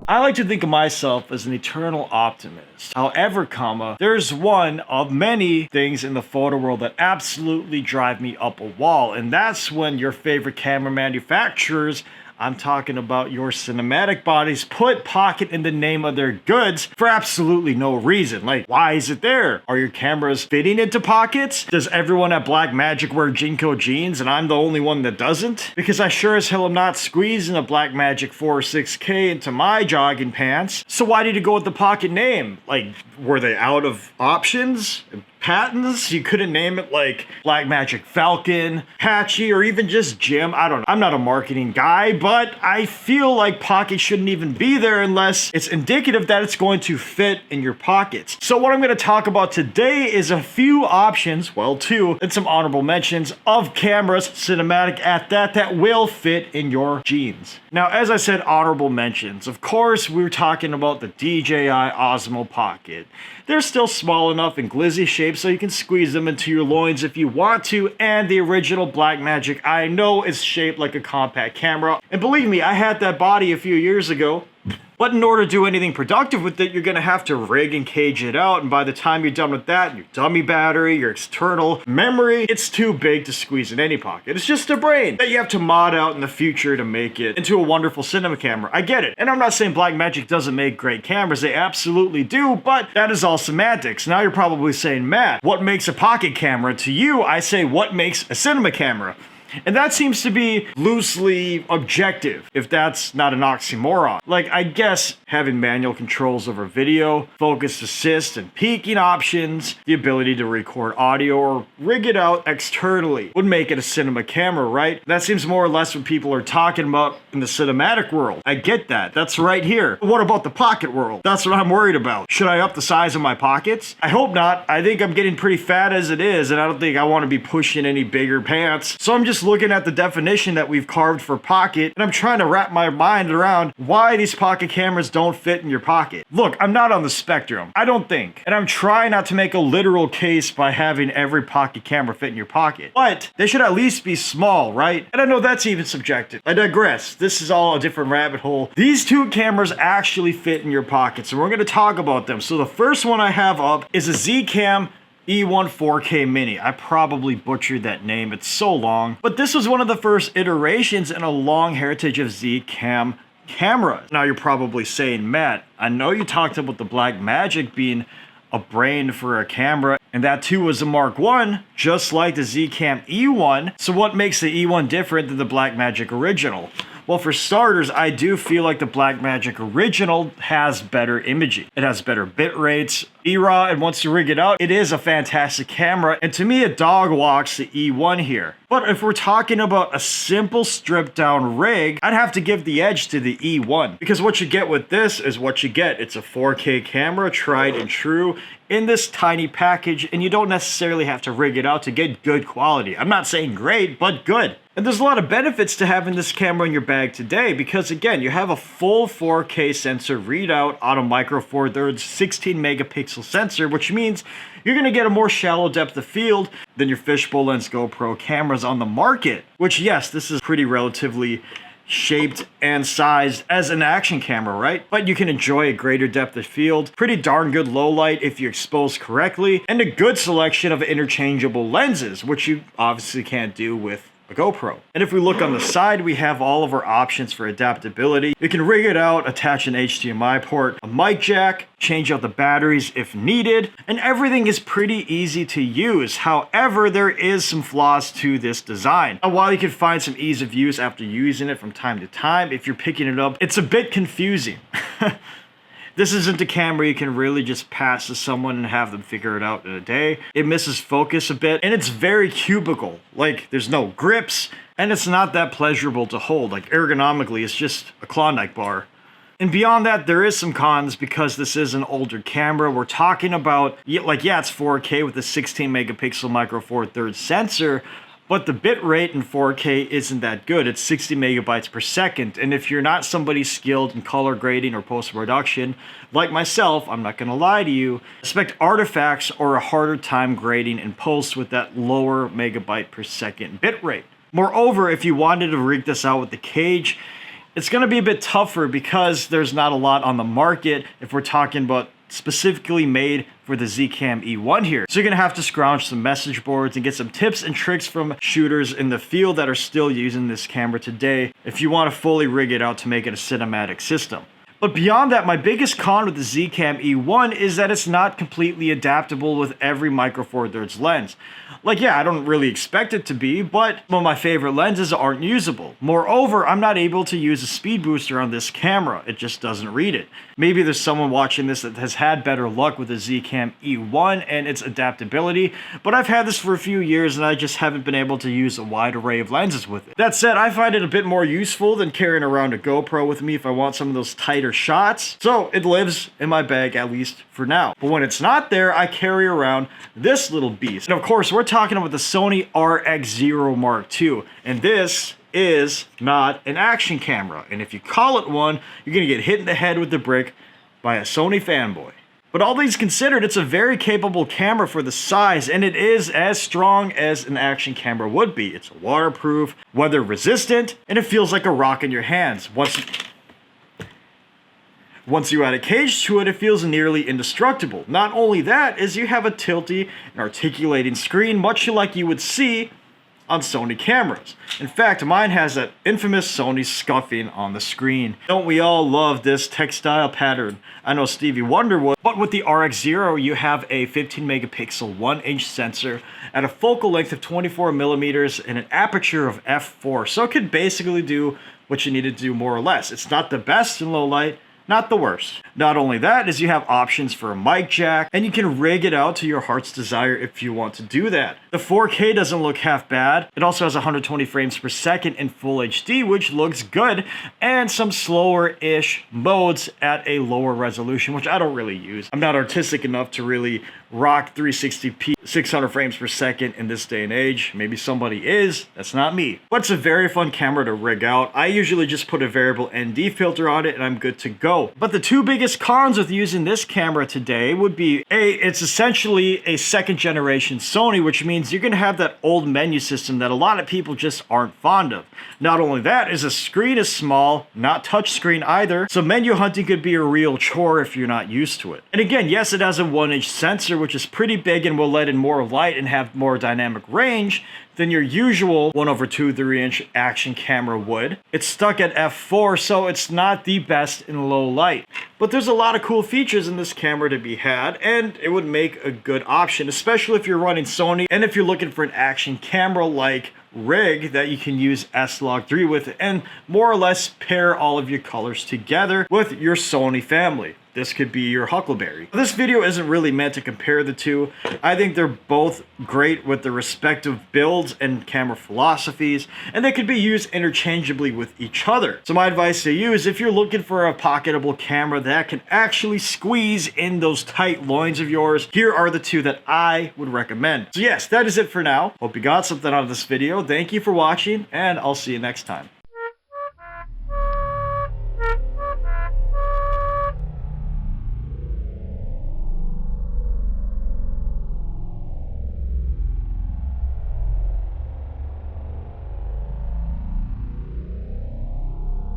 I like to think of myself as an eternal optimist. However, there's one of many things in the photo world that absolutely drive me up a wall, and that's when your favorite camera manufacturers, I'm talking about your cinematic bodies, put pocket in the name of their goods for absolutely no reason. Like, why is it there? Are your cameras fitting into pockets? Does everyone at Blackmagic wear Jinko jeans and I'm the only one that doesn't? Because I sure as hell am not squeezing a Blackmagic 4.6K into my jogging pants. So why did you go with the pocket name? Like, were they out of options? Patents? You couldn't name it like Blackmagic Falcon, Patchy, or even just Jim. I don't know. I'm not a marketing guy, but I feel like pockets shouldn't even be there unless it's indicative that it's going to fit in your pockets. So what I'm going to talk about today is a few options, well, two, and some honorable mentions of cameras, cinematic at that will fit in your jeans. Now, as I said, honorable mentions. Of course, we're talking about the DJI Osmo Pocket. They're still small enough and glizzy shaped so you can squeeze them into your loins if you want to, and the original Blackmagic I know is shaped like a compact camera. And believe me, I had that body a few years ago. But in order to do anything productive with it, you're going to have to rig and cage it out, and by the time you're done with that, your dummy battery, your external memory, it's too big to squeeze in any pocket. It's just a brain that you have to mod out in the future to make it into a wonderful cinema camera. I get it. And I'm not saying Blackmagic doesn't make great cameras. They absolutely do, but that is all semantics. Now you're probably saying, Matt, what makes a pocket camera? To you, I say, what makes a cinema camera? And that seems to be loosely objective, if that's not an oxymoron. Like, I guess having manual controls over video, focus assist, and peaking options, the ability to record audio or rig it out externally would make it a cinema camera, right? That seems more or less what people are talking about in the cinematic world. I get that. That's right here. But what about the pocket world? That's what I'm worried about. Should I up the size of my pockets? I hope not. I think I'm getting pretty fat as it is, and I don't think I want to be pushing any bigger pants. So I'm just looking at the definition that we've carved for pocket, and I'm trying to wrap my mind around why these pocket cameras don't fit in your pocket. Look, I'm not on the spectrum, I don't think, and I'm trying not to make a literal case by having every pocket camera fit in your pocket, but they should at least be small, right? And I know that's even subjective. I digress. This is all a different rabbit hole. These two cameras actually fit in your pockets, and we're going to talk about them. So the first one I have up is a Zcam E1 4K Mini. I probably butchered that name, it's so long. But this was one of the first iterations in a long heritage of Zcam cameras. Now you're probably saying, Matt, I know you talked about the Blackmagic being a brain for a camera, and that too was a Mark I, just like the Zcam E1. So what makes the E1 different than the Blackmagic original? Well, for starters, I do feel like the Blackmagic original has better imaging. It has better bit rates, E-RAW, and once you rig it out, it is a fantastic camera. And to me, it dog walks the E1 here. But if we're talking about a simple stripped down rig, I'd have to give the edge to the E1. Because what you get with this is what you get. It's a 4K camera, tried and true, in this tiny package, and you don't necessarily have to rig it out to get good quality. I'm not saying great, but good. And there's a lot of benefits to having this camera in your bag today because, again, you have a full 4K sensor readout on a micro four thirds 16 megapixel sensor, which means you're going to get a more shallow depth of field than your fishbowl lens GoPro cameras on the market. Which, yes, this is pretty relatively shaped and sized as an action camera, right? But you can enjoy a greater depth of field, pretty darn good low light if you expose correctly, and a good selection of interchangeable lenses, which you obviously can't do with a GoPro. And if we look on the side, we have all of our options for adaptability. You can rig it out, attach an HDMI port, a mic jack, change out the batteries if needed, and everything is pretty easy to use. However, there is some flaws to this design. And while you can find some ease of use after using it from time to time, if you're picking it up, it's a bit confusing. This isn't a camera you can really just pass to someone and have them figure it out in a day. It misses focus a bit, and it's very cubical. Like, there's no grips, and it's not that pleasurable to hold. Like, ergonomically, it's just a Klondike bar. And beyond that, there is some cons because this is an older camera. We're talking about, yeah, it's 4K with a 16 megapixel micro four thirds sensor, But the bit rate in 4K isn't that good. It's 60 megabytes per second. And if you're not somebody skilled in color grading or post-production, like myself, I'm not gonna lie to you, expect artifacts or a harder time grading in post with that lower megabyte per second bit rate. Moreover, if you wanted to rig this out with the cage, it's going to be a bit tougher because there's not a lot on the market if we're talking about specifically made for the Zcam E1 here. So you're going to have to scrounge some message boards and get some tips and tricks from shooters in the field that are still using this camera today if you want to fully rig it out to make it a cinematic system. But beyond that, my biggest con with the Zcam E1 is that it's not completely adaptable with every Micro Four Thirds lens. Like, yeah, I don't really expect it to be, but some of my favorite lenses aren't usable. Moreover, I'm not able to use a speed booster on this camera. It just doesn't read it. Maybe there's someone watching this that has had better luck with the Zcam E1 and its adaptability, but I've had this for a few years and I just haven't been able to use a wide array of lenses with it. That said, I find it a bit more useful than carrying around a GoPro with me if I want some of those tighter shots. So it lives in my bag, at least for now. But when it's not there, I carry around this little beast. And of course, we're talking about the Sony RX0 Mark II. And this is not an action camera. And if you call it one, you're gonna get hit in the head with the brick by a Sony fanboy. But all things considered, it's a very capable camera for the size, and it is as strong as an action camera would be. It's waterproof, weather resistant, and it feels like a rock in your hands. Once you add a cage to it, it feels nearly indestructible. Not only that, is you have a tilty and articulating screen, much like you would see on Sony cameras. In fact, mine has that infamous Sony scuffing on the screen. Don't we all love this textile pattern? I know Stevie Wonder would. But with the RX0, you have a 15 megapixel 1-inch sensor at a focal length of 24 millimeters and an aperture of f4. So it could basically do what you need to do more or less. It's not the best in low light, not the worst. Not only that, is you have options for a mic jack, and you can rig it out to your heart's desire if you want to do that. The 4K doesn't look half bad. It also has 120 frames per second in Full HD, which looks good, and some slower-ish modes at a lower resolution, which I don't really use. I'm not artistic enough to really rock 360p 600 frames per second in this day and age. Maybe somebody is, that's not me. But it's a very fun camera to rig out. I usually just put a variable ND filter on it and I'm good to go. But the two biggest cons with using this camera today would be, it's essentially a second generation Sony, which means you're gonna have that old menu system that a lot of people just aren't fond of. Not only that, is the screen is small, not touch screen either, so menu hunting could be a real chore if you're not used to it. And again, yes, it has a 1-inch sensor, which is pretty big and will let in more light and have more dynamic range than your usual 1/2 3-inch action camera would. It's stuck at f4, so it's not the best in low light. But there's a lot of cool features in this camera to be had, and it would make a good option, especially if you're running Sony and if you're looking for an action camera like rig that you can use S-Log3 with and more or less pair all of your colors together with your Sony family. This could be your Huckleberry. This video isn't really meant to compare the two. I think they're both great with their respective builds and camera philosophies, and they could be used interchangeably with each other. So my advice to you is if you're looking for a pocketable camera that can actually squeeze in those tight loins of yours, here are the two that I would recommend. So yes, that is it for now. Hope you got something out of this video. Thank you for watching, and I'll see you next time.